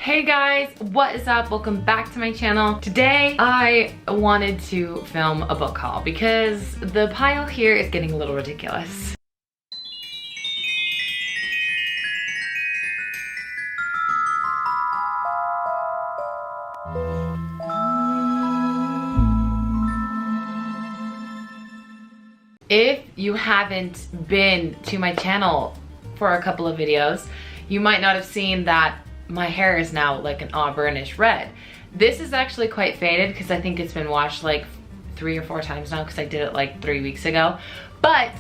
Hey guys, what is up? Welcome back to my channel. Today I wanted to film a book haul because the pile here is getting a little ridiculous. If you haven't been to my channel for a couple of videos, you might not have seen that my hair is now like an auburnish red. This is actually quite faded because I think it's been washed like 3 or 4 times now because I did it like 3 weeks ago. But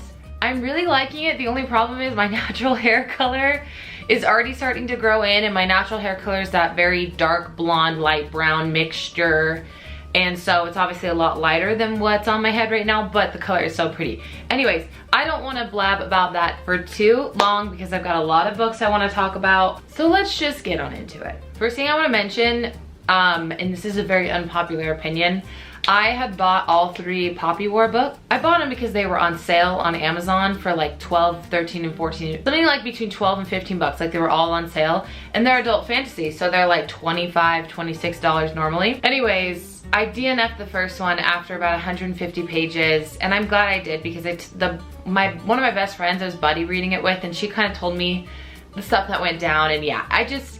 I'm really liking it. The only problem is my natural hair color is already starting to grow in, and my natural hair color is that very dark blonde, light brown mixture. And so it's obviously a lot lighter than what's on my head right now, but the color is so pretty. Anyways, I don't want to blab about that for too long because I've got a lot of books I want to talk about. So let's just get on into it. First thing I want to mention, and this is a very unpopular opinion, I had bought all 3 Poppy War books. I bought them because they were on sale on Amazon for like 12, 13, and 14. Something like between 12 and 15 bucks. Like they were all on sale. And they're adult fantasy, so they're like $25, $26 normally. Anyways, I DNF'd the first one after about 150 pages, and I'm glad I did because one of my best friends I was buddy reading it with, and she kind of told me the stuff that went down, and yeah,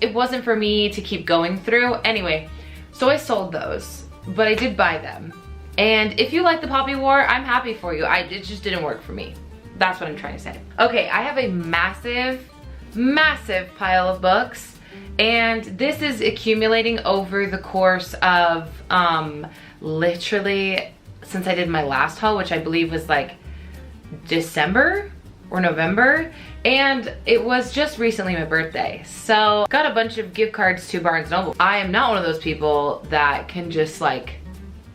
it wasn't for me to keep going through. Anyway, so I sold those, but I did buy them. And if you like the Poppy War, I'm happy for you. It just didn't work for me. That's what I'm trying to say. Okay, I have a massive pile of books. And this is accumulating over the course of literally since I did my last haul, which I believe was like December or November. And it was just recently my birthday. So got a bunch of gift cards to Barnes & Noble. I am not one of those people that can just like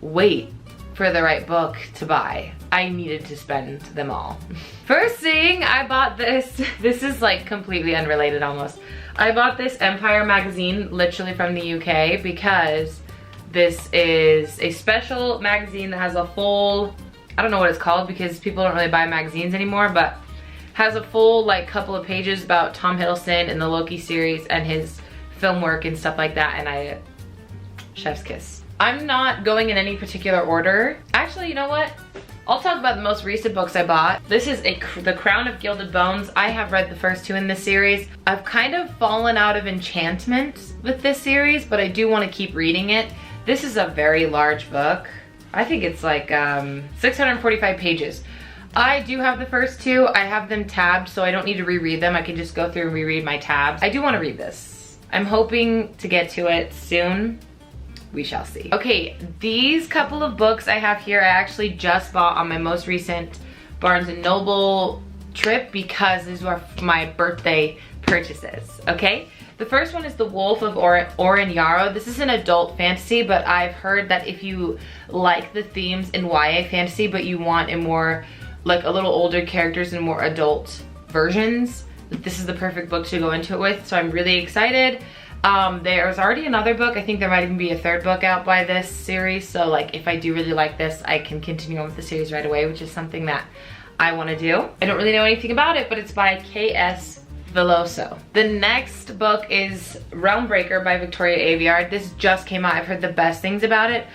wait for the right book to buy. I needed to spend them all. First thing, I bought this. This is like completely unrelated almost. I bought this Empire magazine literally from the UK because this is a special magazine that has a full, I don't know what it's called because people don't really buy magazines anymore, but has a full like couple of pages about Tom Hiddleston and the Loki series and his film work and stuff like that, and chef's kiss. I'm not going in any particular order. Actually, you know what? I'll talk about the most recent books I bought. This is The Crown of Gilded Bones. I have read the first 2 in this series. I've kind of fallen out of enchantment with this series, but I do want to keep reading it. This is a very large book. I think it's like 645 pages. I do have the first 2. I have them tabbed, so I don't need to reread them. I can just go through and reread my tabs. I do want to read this. I'm hoping to get to it soon. We shall see. Okay, these couple of books I have here I actually just bought on my most recent Barnes & Noble trip because these were my birthday purchases, okay? The first one is The Wolf of Oren Yarrow. This is an adult fantasy, but I've heard that if you like the themes in YA fantasy, but you want a more, like a little older characters and more adult versions, this is the perfect book to go into it with, so I'm really excited. There's already another book. I think there might even be a 3rd book out by this series. So like if I do really like this, I can continue on with the series right away, which is something that I want to do. I don't really know anything about it, but it's by K.S. Veloso. The next book is Realmbreaker by Victoria Aveyard. This just came out. I've heard the best things about it.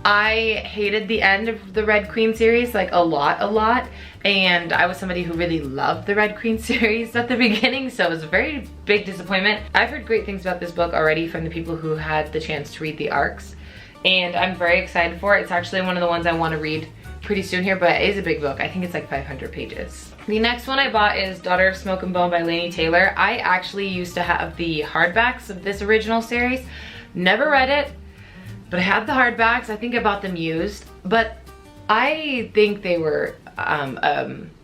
I hated the end of the Red Queen series, like a lot. And I was somebody who really loved the Red Queen series at the beginning, so it was a very big disappointment. I've heard great things about this book already from the people who had the chance to read the arcs, and I'm very excited for it. It's actually one of the ones I want to read pretty soon here, but it is a big book. I think it's like 500 pages. The next one I bought is Daughter of Smoke and Bone by Laini Taylor. I actually used to have the hardbacks of this original series. Never read it, but I had the hardbacks. I think I bought them used, but I think they were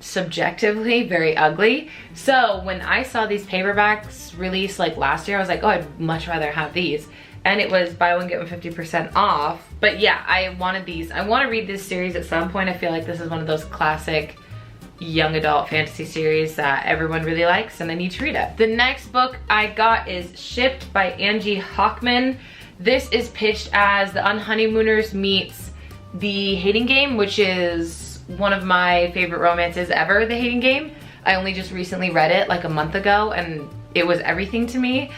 subjectively very ugly. So when I saw these paperbacks released like last year, I was like, oh, I'd much rather have these. And it was buy one, get one 50% off. But yeah, I wanted these. I want to read this series at some point. I feel like this is one of those classic young adult fantasy series that everyone really likes, and I need to read it. The next book I got is Shipped by Angie Hockman. This is pitched as The Unhoneymooners meets The Hating Game, which is one of my favorite romances ever, The Hating Game. I only just recently read it like a month ago, and it was everything to me.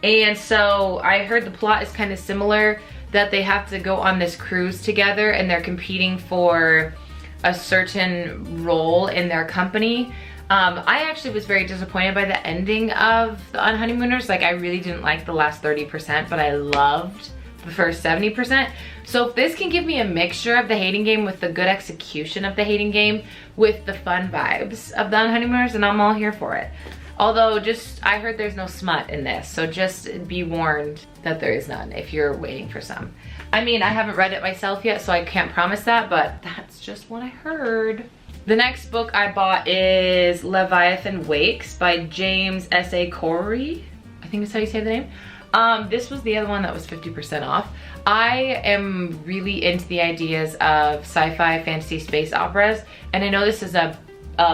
And so I heard the plot is kind of similar, that they have to go on this cruise together and they're competing for a certain role in their company. I actually was very disappointed by the ending of The Unhoneymooners. Like, I really didn't like the last 30%, but I loved the first 70%. So if this can give me a mixture of The Hating Game with the good execution of The Hating Game with the fun vibes of The Unhoneymooners, and I'm all here for it. Although, I heard there's no smut in this, so just be warned that there is none if you're waiting for some. I mean, I haven't read it myself yet, so I can't promise that, but that's just what I heard. The next book I bought is Leviathan Wakes by James S.A. Corey. I think that's how you say the name. This was the other one that was 50% off. I am really into the ideas of sci-fi, fantasy, space operas, and I know this is a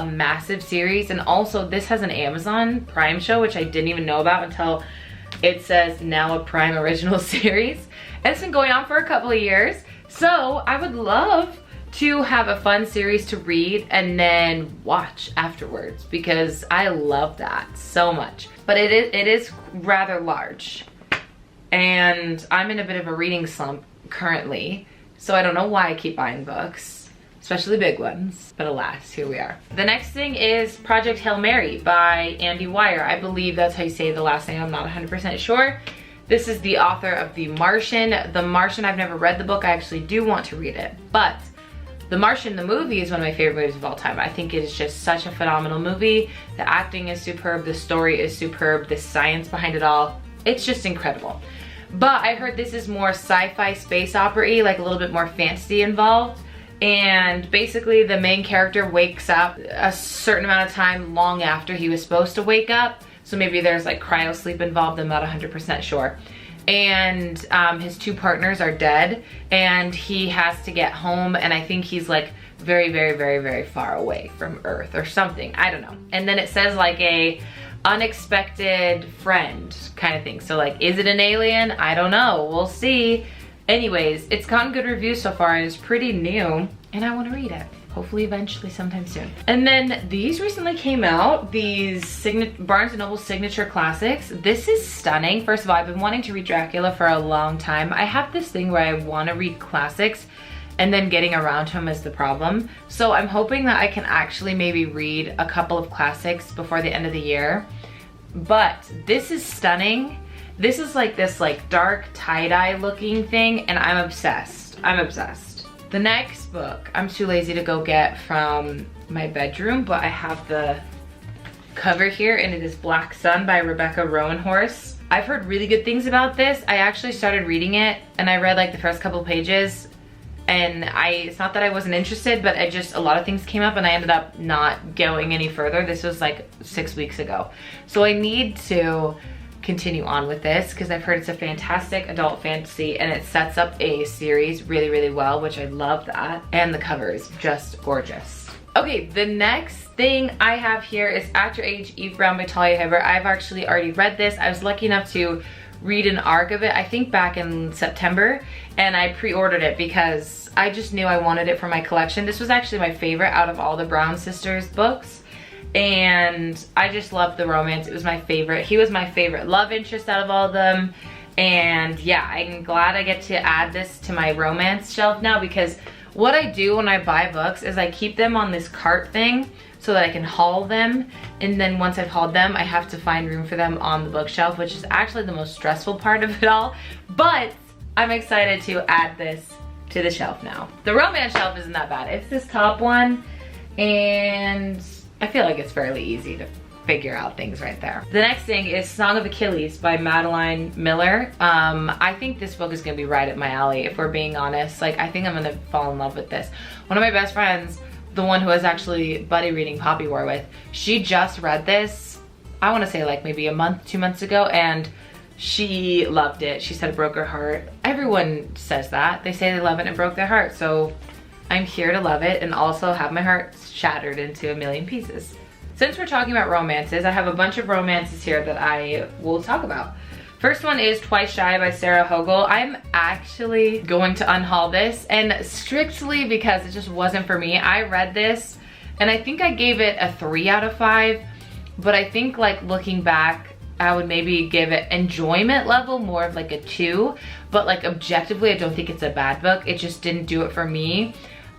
massive series, and also this has an Amazon Prime show, which I didn't even know about until it says now a Prime original series, and it's been going on for a couple of years. So I would love to have a fun series to read and then watch afterwards, because I love that so much. But it is rather large, and I'm in a bit of a reading slump currently, so I don't know why I keep buying books, especially big ones, but alas, here we are. The next thing is Project Hail Mary by Andy Weir. I believe that's how you say the last name, I'm not 100% sure. This is the author of The Martian. The Martian, I've never read the book, I actually do want to read it, but The Martian, the movie, is one of my favorite movies of all time. I think it is just such a phenomenal movie. The acting is superb, the story is superb, the science behind it all, it's just incredible. But I heard this is more sci-fi space opera-y, like a little bit more fantasy involved. And basically the main character wakes up a certain amount of time long after he was supposed to wake up. So maybe there's like cryo sleep involved, I'm not 100% sure. And his two partners are dead, and he has to get home, and I think he's like very, very, very, very far away from Earth or something, I don't know. And then it says like a unexpected friend kind of thing. So like, is it an alien? I don't know, we'll see. Anyways, it's gotten good reviews so far, and it's pretty new, and I want to read it. Hopefully eventually sometime soon. And then these recently came out, these Barnes & Noble Signature Classics. This is stunning. First of all, I've been wanting to read Dracula for a long time. I have this thing where I want to read classics, and then getting around to them is the problem. So I'm hoping that I can actually maybe read a couple of classics before the end of the year. But this is stunning. This is like this like dark tie-dye looking thing, and I'm obsessed. I'm obsessed. The next book I'm too lazy to go get from my bedroom, but I have the cover here, and it is Black Sun by Rebecca Roanhorse. I've heard really good things about this. I actually started reading it, and I read like the first couple pages, and it's not that I wasn't interested, but a lot of things came up and I ended up not going any further. This was like 6 weeks ago. So I need to continue on with this because I've heard it's a fantastic adult fantasy, and it sets up a series really, really well, which I love that. And the cover is just gorgeous. Okay, the next thing I have here is At Your Age, Eve Brown by Talia Hibbert. I've actually already read this. I was lucky enough to read an arc of it, I think back in September, and I pre-ordered it because I just knew I wanted it for my collection. This was actually my favorite out of all the Brown sisters books, and I just loved the romance. It was my favorite. He was my favorite love interest out of all of them, and yeah, I'm glad I get to add this to my romance shelf now, because what I do when I buy books is I keep them on this cart thing so that I can haul them, and then once I've hauled them, I have to find room for them on the bookshelf, which is actually the most stressful part of it all. But I'm excited to add this to the shelf now. The romance shelf isn't that bad. It's this top one, and I feel like it's fairly easy to figure out things right there. The next thing is Song of Achilles by Madeline Miller. I think this book is gonna be right up my alley, if we're being honest. Like, I think I'm gonna fall in love with this. One of my best friends, the one who was actually buddy reading Poppy War with, she just read this, I wanna say like maybe a month, 2 months ago, and she loved it. She said it broke her heart. Everyone says that. They say they love it and it broke their heart, so I'm here to love it and also have my heart shattered into a million pieces. Since we're talking about romances, I have a bunch of romances here that I will talk about. First one is Twice Shy by Sarah Hogel. I'm actually going to unhaul this, and strictly because it just wasn't for me. I read this and I think I gave it a 3 out of 5, but I think like looking back, I would maybe give it enjoyment level more of like a 2, but like objectively I don't think it's a bad book. It just didn't do it for me.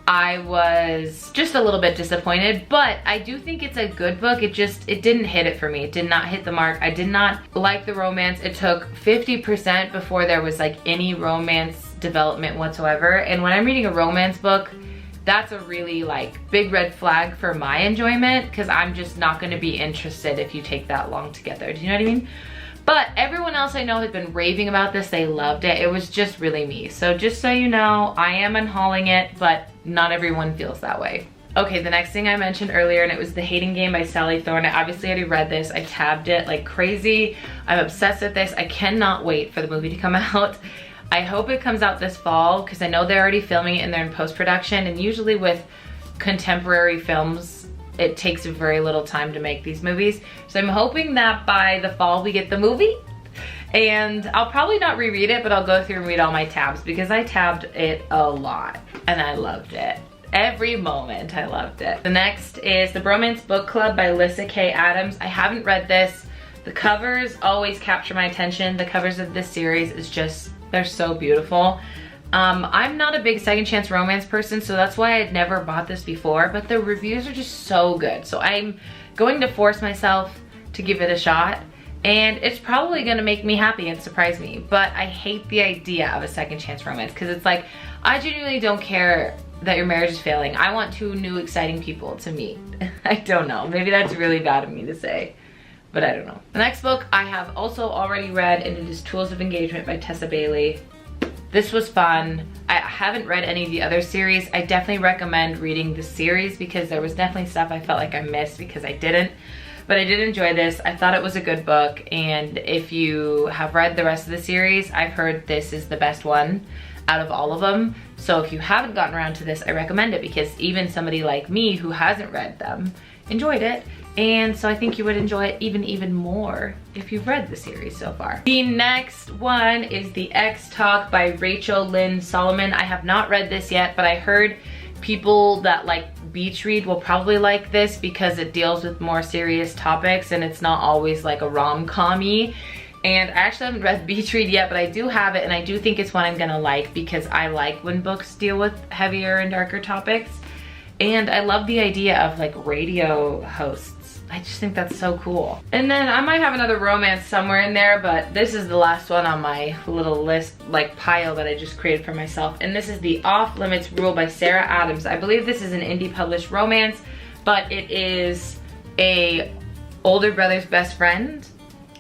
I was just a little bit disappointed, but I do think it's a good book. It didn't hit it for me. It did not hit the mark. I did not like the romance. It took 50% before there was like any romance development whatsoever. And when I'm reading a romance book, that's a really like big red flag for my enjoyment, because I'm just not going to be interested if you take that long to get there. Do you know what I mean? But everyone else I know has been raving about this. They loved it. It was just really me. So just so you know, I am unhauling it, but not everyone feels that way. Okay, the next thing I mentioned earlier, and it was The Hating Game by Sally Thorne. I obviously already read this. I tabbed it like crazy. I'm obsessed with this. I cannot wait for the movie to come out. I hope it comes out this fall, because I know they're already filming it and they're in post-production, and usually with contemporary films, it takes very little time to make these movies. So I'm hoping that by the fall we get the movie. And I'll probably not reread it, but I'll go through and read all my tabs, because I tabbed it a lot and I loved it. Every moment I loved it. The next is The Bromance Book Club by Lyssa K. Adams. I haven't read this. The covers always capture my attention. The covers of this series is just, they're so beautiful. I'm not a big second chance romance person, so that's why I'd never bought this before, but the reviews are just so good. So I'm going to force myself to give it a shot, and it's probably gonna make me happy and surprise me. But I hate the idea of a second chance romance, because it's like, I genuinely don't care that your marriage is failing. I want 2 new exciting people to meet. I don't know, maybe that's really bad of me to say, but I don't know. The next book I have also already read, and it is Tools of Engagement by Tessa Bailey. This was fun. I haven't read any of the other series. I definitely recommend reading the series, because there was definitely stuff I felt like I missed because I didn't. But I did enjoy this. I thought it was a good book, and if you have read the rest of the series, I've heard this is the best one out of all of them. So if you haven't gotten around to this, I recommend it, because even somebody like me who hasn't read them enjoyed it. And so I think you would enjoy it even more if you've read the series so far. The next one is The X Talk by Rachel Lynn Solomon. I have not read this yet, but I heard people that like beach read will probably like this, because it deals with more serious topics and it's not always like a rom-com-y. And I actually haven't read Beach Read yet, but I do have it, and I do think it's one I'm gonna like, because I like when books deal with heavier and darker topics. And I love the idea of like radio hosts. I just think that's so cool. And then I might have another romance somewhere in there, but this is the last one on my little list, like pile that I just created for myself. And this is The Off Limits Rule by Sarah Adams. I believe this is an indie published romance, but it is a older brother's best friend.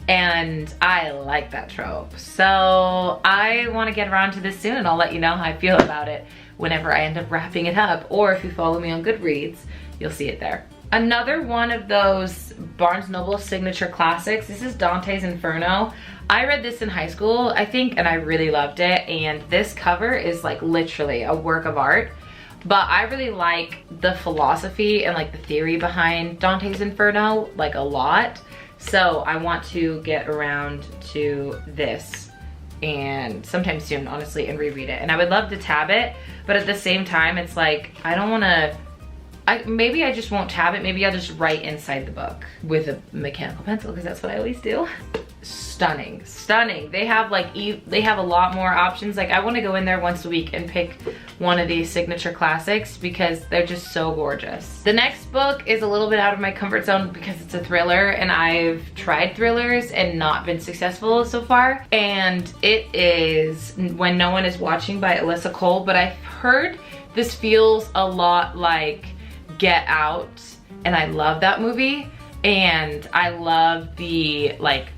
And I like that trope. So I want to get around to this soon, and I'll let you know how I feel about it whenever I end up wrapping it up. Or if you follow me on Goodreads, you'll see it there. Another one of those Barnes Noble signature classics. This is Dante's Inferno. I read this in high school, I think, and I really loved it. And this cover is like literally a work of art. But I really like the philosophy and like the theory behind Dante's Inferno like a lot. So I want to get around to this, and sometime soon, honestly, and reread it. And I would love to tab it, but at the same time, it's like, I don't wanna, maybe I just won't tab it. Maybe I'll just write inside the book with a mechanical pencil, because that's what I always do. Stunning, stunning. They have like, they have a lot more options. Like, I wanna go in there once a week and pick one of these signature classics, because they're just so gorgeous. The next book is a little bit out of my comfort zone, because it's a thriller, and I've tried thrillers and not been successful so far. And it is When No One Is Watching by Alyssa Cole, but I've heard this feels a lot like Get Out, and I love that movie. And I love the like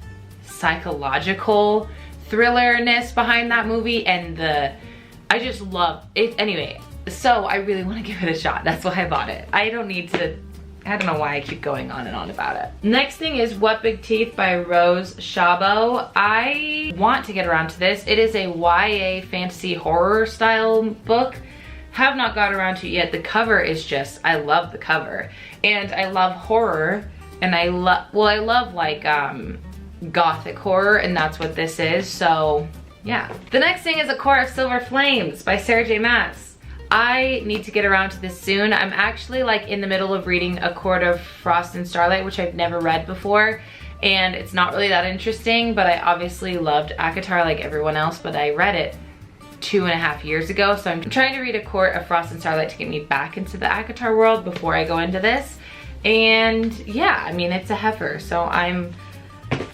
psychological thrillerness behind that movie, and I just love it. Anyway, so I really want to give it a shot. That's why I bought it. I don't know why I keep going on and on about it. Next thing is What Big Teeth by Rose Chabot. I want to get around to this. It is a YA fantasy horror style book. Have not got around to it yet. The cover is just, I love the cover. And I love horror, and I love like gothic horror, and that's what this is. So yeah. The next thing is A Court of Silver Flames by Sarah J. Maas. I need to get around to this soon. I'm actually like in the middle of reading A Court of Frost and Starlight, which I've never read before. and it's not really that interesting, but I obviously loved ACOTAR like everyone else, but I read it 2.5 years ago, so I'm trying to read A Court of Frost and Starlight to get me back into the ACOTAR world before I go into this. And yeah, I mean, it's a heifer, so I'm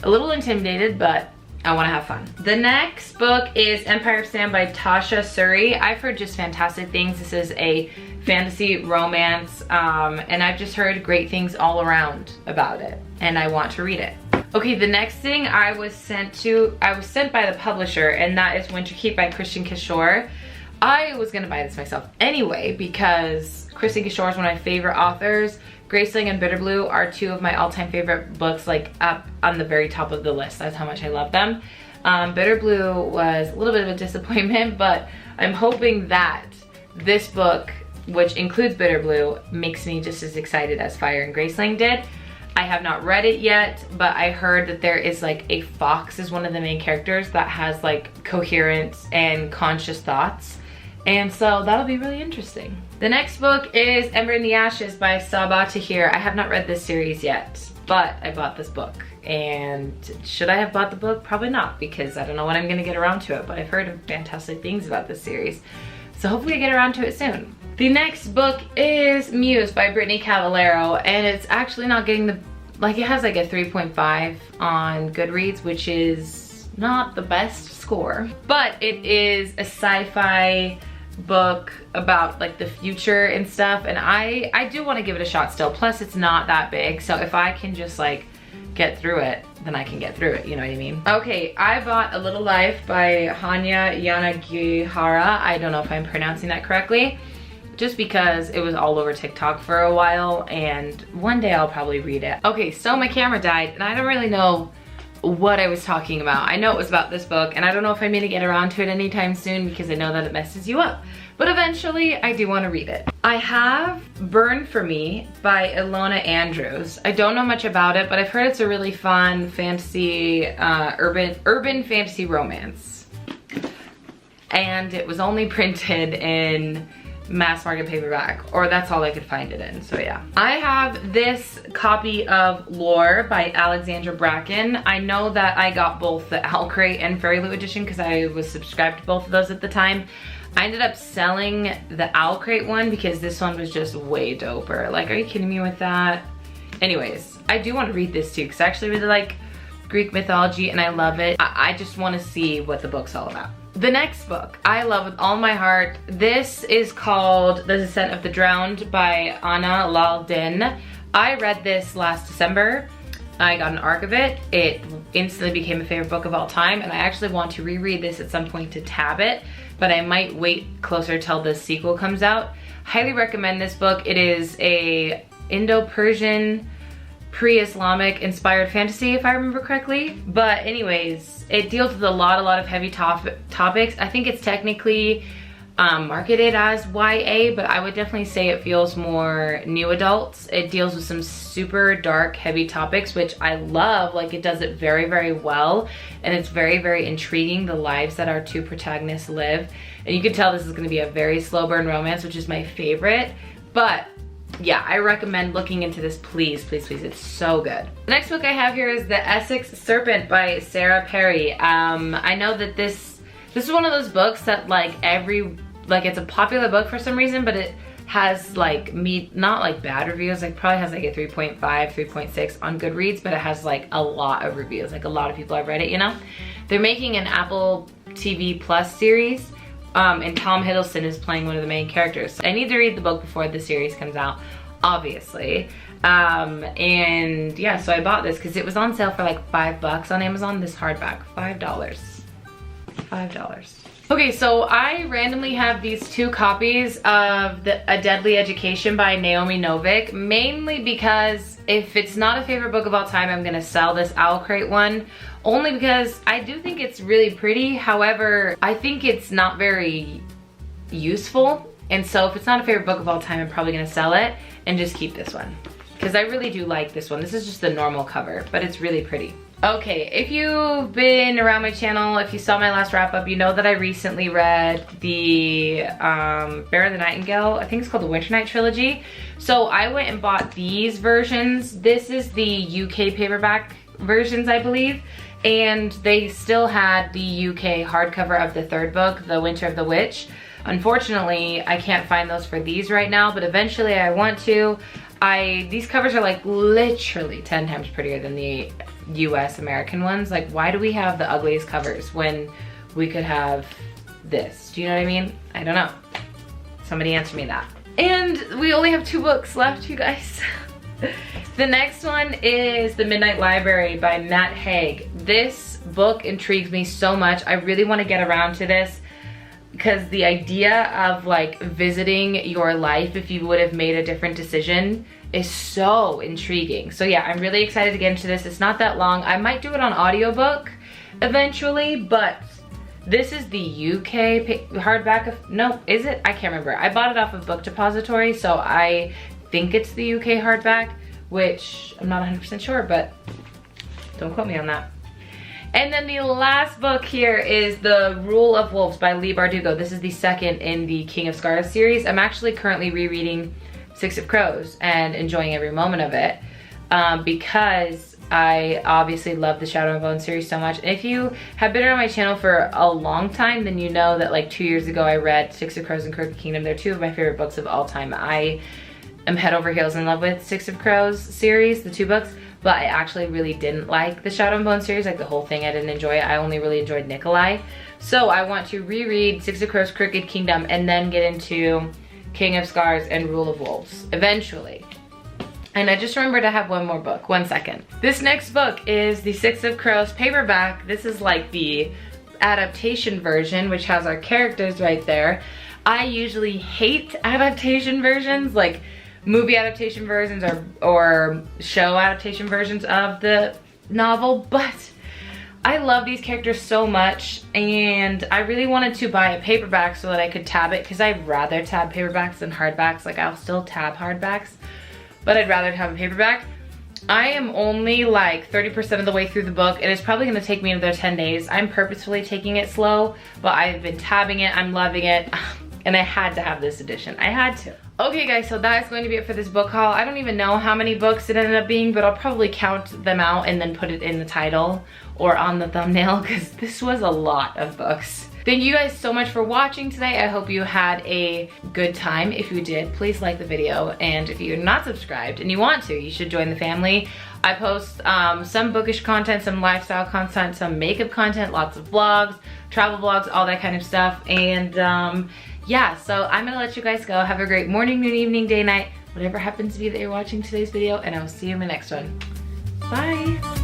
a little intimidated, but I want to have fun. The next book is Empire of Sand by Tasha Suri. I've heard just fantastic things. This is a fantasy romance, and I've just heard great things all around about it, and I want to read it. Okay, the next thing I was sent by the publisher, and that is Winterkeep by Christian Kishore. I was gonna buy this myself anyway because Christian Kishore is one of my favorite authors. Graceling and Bitterblue are two of my all-time favorite books, like up on the very top of the list. That's how much I love them. Bitterblue was a little bit of a disappointment, but I'm hoping that this book, which includes Bitterblue, makes me just as excited as Fire and Graceling did. I have not read it yet, but I heard that there is like a fox is one of the main characters that has like coherent and conscious thoughts. And so that'll be really interesting. The next book is Ember in the Ashes by Sabaa Tahir. I have not read this series yet, but I bought this book. And should I have bought the book? Probably not, because I don't know when I'm gonna get around to it, but I've heard fantastic things about this series. So hopefully I get around to it soon. The next book is Muse by Brittany Cavallaro, and it's actually not getting the, like it has like a 3.5 on Goodreads, which is not the best score, but it is a sci-fi book about like the future and stuff, and I do want to give it a shot still. Plus it's not that big, so if I can just like get through it, then I can get through it, you know what I mean? Okay, I bought A Little Life by Hanya Yanagihara. I don't know if I'm pronouncing that correctly, just because it was all over TikTok for a while, and one day I'll probably read it. Okay, so my camera died, and I don't really know what I was talking about. I know it was about this book, and I don't know if I'm gonna get around to it anytime soon because I know that it messes you up. But eventually, I do want to read it. I have Burn For Me by Ilona Andrews. I don't know much about it, but I've heard it's a really fun fantasy, urban fantasy romance. And it was only printed in mass market paperback, or that's all I could find it in, so yeah. I have this copy of Lore by Alexandra Bracken. I know that I got both the Owl Crate and Fairy Loot edition because I was subscribed to both of those at the time. I ended up selling the Owl Crate one because this one was just way doper. Like, are you kidding me with that? Anyways, I do want to read this too because I actually really like Greek mythology and I love it. I just want to see what the book's all about. The next book I love with all my heart. This is called The Descent of the Drowned by Anna Lal Din. I read this last December. I got an arc of it. It instantly became a favorite book of all time, and I actually want to reread this at some point to tab it, but I might wait closer till the sequel comes out. Highly recommend this book. It is a Indo-Persian pre-Islamic inspired fantasy, if I remember correctly. But anyways, it deals with a lot of heavy topics. I think it's technically marketed as YA, but I would definitely say it feels more new adults. It deals with some super dark, heavy topics, which I love. Like, it does it very, very well, and it's very, very intriguing, the lives that our two protagonists live. And you can tell this is gonna be a very slow burn romance, which is my favorite. But yeah, I recommend looking into this, please, please, please. It's so good. The next book I have here is The Essex Serpent by Sarah Perry. I know that this is one of those books that it's a popular book for some reason, but it has like not like bad reviews. Like, probably has like a 3.5, 3.6 on Goodreads, but it has like a lot of reviews. Like, a lot of people have read it, you know? They're making an Apple TV Plus series, and Tom Hiddleston is playing one of the main characters. I need to read the book before the series comes out, obviously. And yeah, so I bought this because it was on sale for like $5 on Amazon. This hardback, $5. Okay, so I randomly have these two copies of A Deadly Education by Naomi Novik, mainly because if it's not a favorite book of all time, I'm gonna sell this Owl Crate one, only because I do think it's really pretty. However, I think it's not very useful, and so if it's not a favorite book of all time, I'm probably gonna sell it and just keep this one, because I really do like this one. This is just the normal cover, but it's really pretty. Okay, if you've been around my channel, if you saw my last wrap up, you know that I recently read the Bear of the Nightingale. I think it's called the Winter Night Trilogy. So I went and bought these versions. This is the UK paperback versions, I believe. And they still had the UK hardcover of the third book, The Winter of the Witch. Unfortunately, I can't find those for these right now, but eventually I want to. These covers are like literally 10 times prettier than the US American ones. Like, why do we have the ugliest covers when we could have this? Do you know what I mean? I don't know. Somebody answer me that. And we only have 2 books left, you guys. The next one is The Midnight Library by Matt Haig. This book intrigues me so much. I really want to get around to this because the idea of like visiting your life if you would have made a different decision is so intriguing. So yeah, I'm really excited to get into this. It's not that long. I might do it on audiobook eventually, but this is the UK hardback of, no, is it? I can't remember. I bought it off of Book Depository, so I think it's the UK hardback, which I'm not 100% sure, but don't quote me on that. And then the last book here is The Rule of Wolves by Leigh Bardugo. This is the second in the King of Scars series. I'm actually currently rereading Six of Crows and enjoying every moment of it because I obviously love the Shadow and Bone series so much. And if you have been on my channel for a long time, then you know that like 2 years ago I read Six of Crows and Crooked Kingdom. They're 2 of my favorite books of all time. I am head over heels in love with Six of Crows series, the 2 books. But I actually really didn't like the Shadow and Bone series, like the whole thing. I didn't enjoy it. I only really enjoyed Nikolai. So I want to reread Six of Crows, Crooked Kingdom, and then get into King of Scars and Rule of Wolves eventually. And I just remembered I have one more book. 1 second. This next book is the Six of Crows paperback. This is like the adaptation version, which has our characters right there. I usually hate adaptation versions, like movie adaptation versions or show adaptation versions of the novel, but I love these characters so much and I really wanted to buy a paperback so that I could tab it because I'd rather tab paperbacks than hardbacks. Like, I'll still tab hardbacks, but I'd rather have a paperback. I am only like 30% of the way through the book and it's probably gonna take me another 10 days. I'm purposefully taking it slow, but I've been tabbing it, I'm loving it, and I had to have this edition. I had to. Okay guys, so that is going to be it for this book haul. I don't even know how many books it ended up being, but I'll probably count them out and then put it in the title or on the thumbnail because this was a lot of books. Thank you guys so much for watching today. I hope you had a good time. If you did, please like the video. And if you're not subscribed and you want to, you should join the family. I post some bookish content, some lifestyle content, some makeup content, lots of vlogs, travel vlogs, all that kind of stuff. And yeah, so I'm gonna let you guys go. Have a great morning, noon, evening, day, night, whatever happens to be that you're watching today's video, and I will see you in my next one. Bye.